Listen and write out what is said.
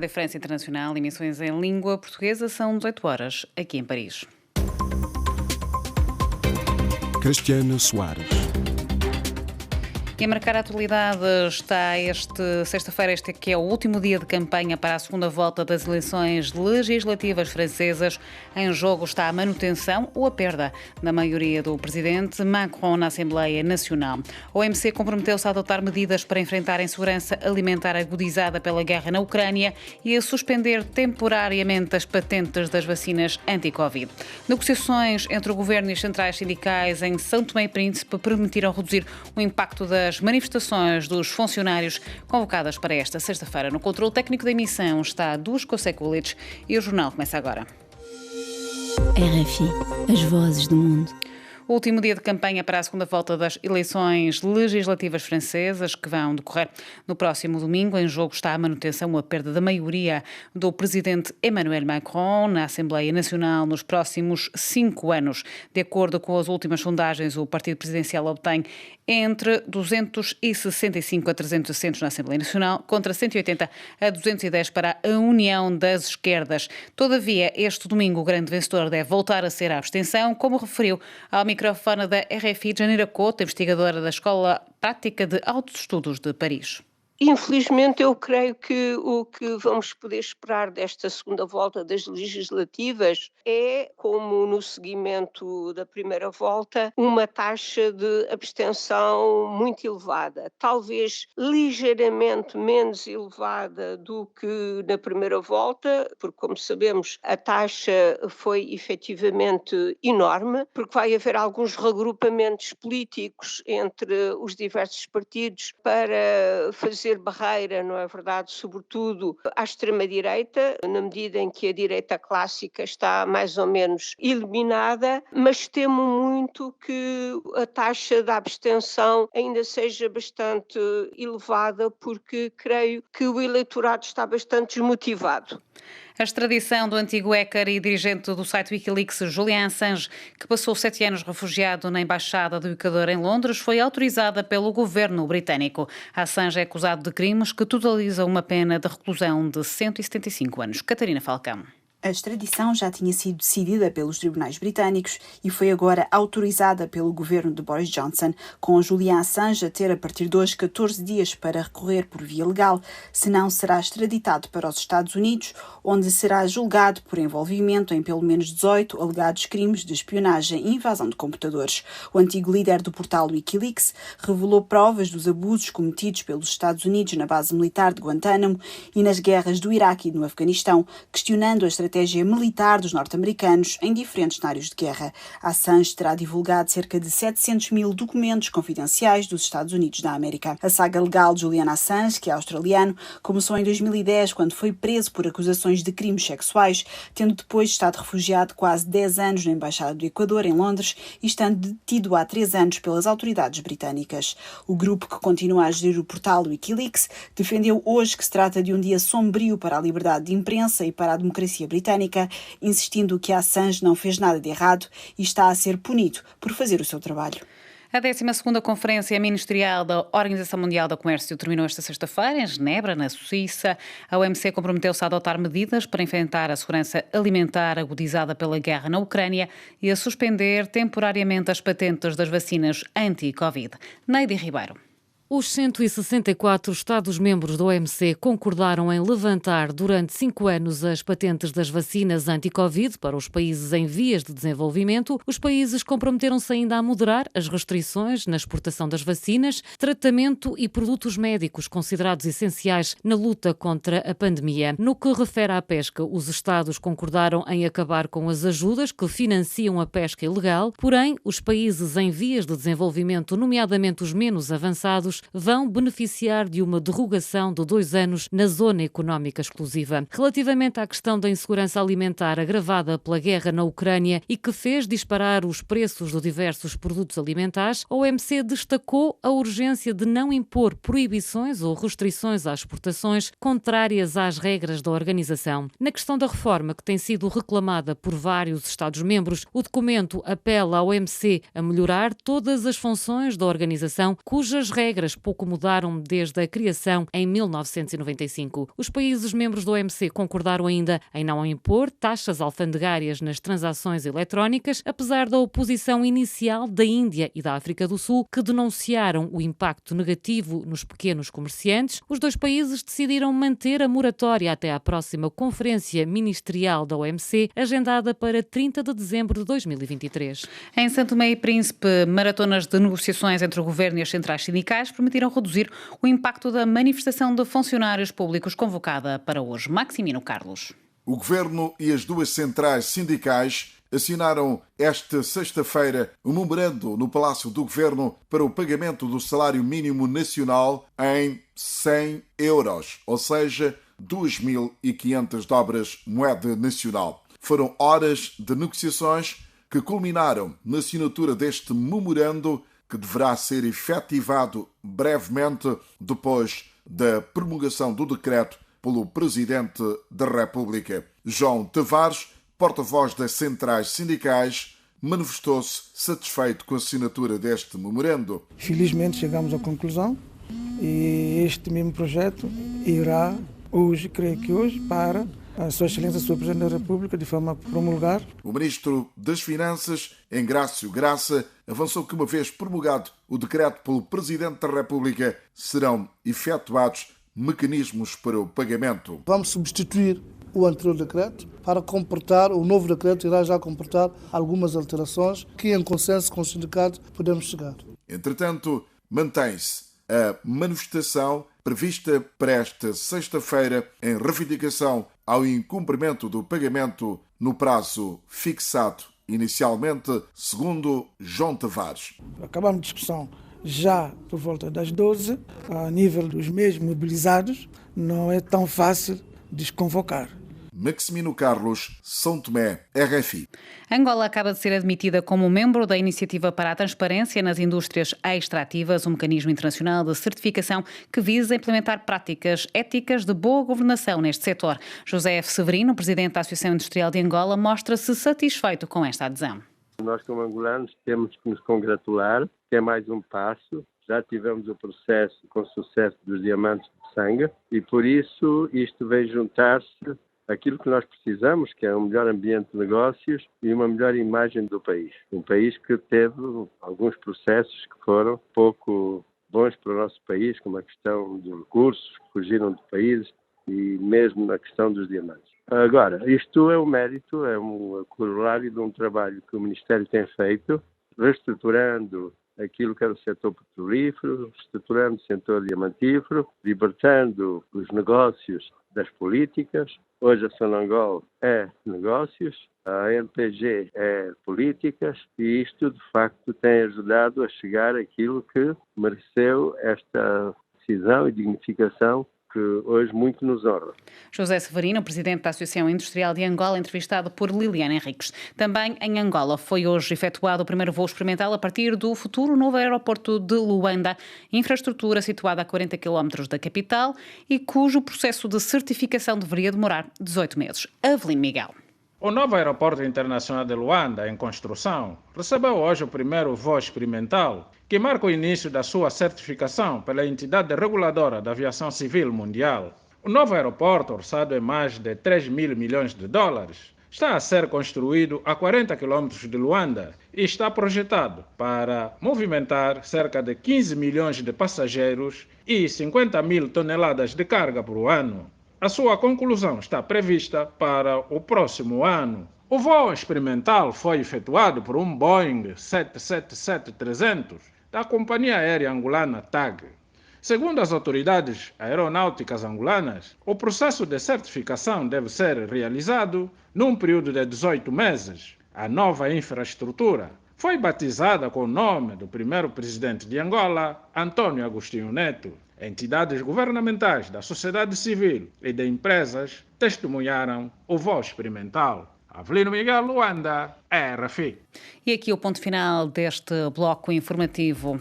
Rádio França Internacional, emissões em língua portuguesa, são 18 horas, aqui em Paris. Cristiana Soares. E a marcar a atualidade está sexta-feira, este que é o último dia de campanha para a segunda volta das eleições legislativas francesas. Em jogo está a manutenção ou a perda da maioria do presidente Macron na Assembleia Nacional. A OMC comprometeu-se a adotar medidas para enfrentar a insegurança alimentar agudizada pela guerra na Ucrânia e a suspender temporariamente as patentes das vacinas anti-Covid. Negociações entre o governo e as centrais sindicais em São Tomé e Príncipe permitiram reduzir o impacto das manifestações dos funcionários convocadas para esta sexta-feira. No controle técnico da emissão está Dusko Sekulic e o jornal começa agora. RFI, as vozes do mundo. O último dia de campanha para a segunda volta das eleições legislativas francesas, que vão decorrer no próximo domingo. Em jogo está a manutenção ou a perda da maioria do presidente Emmanuel Macron na Assembleia Nacional nos próximos 5 anos. De acordo com as últimas sondagens, o partido presidencial obtém entre 265 a 300 assentos na Assembleia Nacional, contra 180 a 210 para a União das Esquerdas. Todavia, este domingo o grande vencedor deve voltar a ser a abstenção, como referiu ao microfone da RFI Janira Couto, investigadora da Escola Prática de Altos Estudos de Paris. Infelizmente, eu creio que o que vamos poder esperar desta segunda volta das legislativas é, como no seguimento da primeira volta, uma taxa de abstenção muito elevada, talvez ligeiramente menos elevada do que na primeira volta, porque, como sabemos, a taxa foi efetivamente enorme, porque vai haver alguns regrupamentos políticos entre os diversos partidos para fazer barreira, não é verdade, sobretudo à extrema-direita, na medida em que a direita clássica está mais ou menos eliminada, mas temo muito que a taxa de abstenção ainda seja bastante elevada, porque creio que o eleitorado está bastante desmotivado. A extradição do antigo hacker e dirigente do site Wikileaks, Julian Assange, que passou 7 anos refugiado na Embaixada do Equador em Londres, foi autorizada pelo governo britânico. Assange é acusado de crimes que totalizam uma pena de reclusão de 175 anos. Catarina Falcão. A extradição já tinha sido decidida pelos tribunais britânicos e foi agora autorizada pelo governo de Boris Johnson, com Julian Assange a ter a partir de hoje 14 dias para recorrer por via legal, senão será extraditado para os Estados Unidos, onde será julgado por envolvimento em pelo menos 18 alegados crimes de espionagem e invasão de computadores. O antigo líder do portal Wikileaks revelou provas dos abusos cometidos pelos Estados Unidos na base militar de Guantánamo e nas guerras do Iraque e no Afeganistão, questionando a estratégia militar dos norte-americanos em diferentes cenários de guerra. Assange terá divulgado cerca de 700 mil documentos confidenciais dos Estados Unidos da América. A saga legal de Julian Assange, que é australiano, começou em 2010, quando foi preso por acusações de crimes sexuais, tendo depois estado refugiado quase 10 anos na Embaixada do Equador, em Londres, e estando detido há 3 anos pelas autoridades britânicas. O grupo que continua a gerir o portal Wikileaks defendeu hoje que se trata de um dia sombrio para a liberdade de imprensa e para a democracia britânica, insistindo que Assange não fez nada de errado e está a ser punido por fazer o seu trabalho. A 12ª Conferência Ministerial da Organização Mundial do Comércio terminou esta sexta-feira em Genebra, na Suíça. A OMC comprometeu-se a adotar medidas para enfrentar a segurança alimentar agudizada pela guerra na Ucrânia e a suspender temporariamente as patentes das vacinas anti-Covid. Neide Ribeiro. Os 164 Estados-membros da OMC concordaram em levantar durante 5 anos as patentes das vacinas anti-Covid para os países em vias de desenvolvimento. Os países comprometeram-se ainda a moderar as restrições na exportação das vacinas, tratamento e produtos médicos considerados essenciais na luta contra a pandemia. No que refere à pesca, os Estados concordaram em acabar com as ajudas que financiam a pesca ilegal, porém, os países em vias de desenvolvimento, nomeadamente os menos avançados, vão beneficiar de uma derrogação de 2 anos na zona económica exclusiva. Relativamente à questão da insegurança alimentar agravada pela guerra na Ucrânia e que fez disparar os preços de diversos produtos alimentares, a OMC destacou a urgência de não impor proibições ou restrições às exportações contrárias às regras da organização. Na questão da reforma, que tem sido reclamada por vários Estados-membros, o documento apela à OMC a melhorar todas as funções da organização cujas regras regras pouco mudaram desde a criação em 1995. Os países membros do OMC concordaram ainda em não impor taxas alfandegárias nas transações eletrónicas, apesar da oposição inicial da Índia e da África do Sul, que denunciaram o impacto negativo nos pequenos comerciantes. Os dois países decidiram manter a moratória até à próxima Conferência Ministerial da OMC, agendada para 30 de dezembro de 2023. Em São Tomé e Príncipe, maratonas de negociações entre o governo e as centrais sindicais permitiram reduzir o impacto da manifestação de funcionários públicos convocada para hoje. Maximino Carlos. O governo e as duas centrais sindicais assinaram esta sexta-feira um memorando no Palácio do Governo para o pagamento do salário mínimo nacional em 100 euros, ou seja, 2.500 dobras moeda nacional. Foram horas de negociações que culminaram na assinatura deste memorando, que deverá ser efetivado brevemente depois da promulgação do decreto pelo Presidente da República. João Tavares, porta-voz das centrais sindicais, manifestou-se satisfeito com a assinatura deste memorando. Felizmente chegamos à conclusão e este mesmo projeto irá hoje, creio que hoje, para a Sua Excelência, Sr. Presidente da República, de forma a promulgar. O Ministro das Finanças, Engrácio Graça, avançou que, uma vez promulgado o decreto pelo Presidente da República, serão efetuados mecanismos para o pagamento. Vamos substituir o anterior decreto para comportar, o novo decreto irá já comportar algumas alterações que, em consenso com os sindicatos, podemos chegar. Entretanto, mantém-se a manifestação prevista para esta sexta-feira em reivindicação ao incumprimento do pagamento no prazo fixado inicialmente, segundo João Tavares. Acabamos a discussão já por volta das 12, a nível dos meios mobilizados, não é tão fácil desconvocar. Maximino Carlos, São Tomé, RFI. Angola acaba de ser admitida como membro da Iniciativa para a Transparência nas Indústrias Extrativas, um mecanismo internacional de certificação que visa implementar práticas éticas de boa governação neste setor. José F. Severino, presidente da Associação Industrial de Angola, mostra-se satisfeito com esta adesão. Nós, como angolanos, temos que nos congratular, que é mais um passo. Já tivemos o processo com sucesso dos diamantes de sangue e, por isso, isto vem juntar-se aquilo que nós precisamos, que é um melhor ambiente de negócios e uma melhor imagem do país. Um país que teve alguns processos que foram pouco bons para o nosso país, como a questão dos recursos que fugiram do país e mesmo a questão dos diamantes. Agora, isto é um mérito, é um corolário de um trabalho que o Ministério tem feito, reestruturando aquilo que era o setor petrolífero, reestruturando o setor diamantífero, libertando os negócios das políticas. Hoje a Sonangol é negócios, a NPG é políticas e isto de facto tem ajudado a chegar àquilo que mereceu esta decisão e dignificação que hoje muito nos honra. José Severino, presidente da Associação Industrial de Angola, entrevistado por Liliana Henriques. Também em Angola foi hoje efetuado o primeiro voo experimental a partir do futuro novo aeroporto de Luanda, infraestrutura situada a 40 km da capital e cujo processo de certificação deveria demorar 18 meses. Avelino Miguel. O novo aeroporto internacional de Luanda, em construção, recebeu hoje o primeiro voo experimental, que marca o início da sua certificação pela entidade reguladora da aviação civil mundial. O novo aeroporto, orçado em mais de 3 mil milhões de dólares, está a ser construído a 40 km de Luanda e está projetado para movimentar cerca de 15 milhões de passageiros e 50 mil toneladas de carga por ano. A sua conclusão está prevista para o próximo ano. O voo experimental foi efetuado por um Boeing 777-300 da companhia aérea angolana TAG. Segundo as autoridades aeronáuticas angolanas, o processo de certificação deve ser realizado num período de 18 meses. A nova infraestrutura foi batizada com o nome do primeiro presidente de Angola, Antônio Agostinho Neto. Entidades governamentais, da sociedade civil e de empresas testemunharam o voo experimental. Avelino Miguel, Luanda, RFI. E aqui o ponto final deste bloco informativo.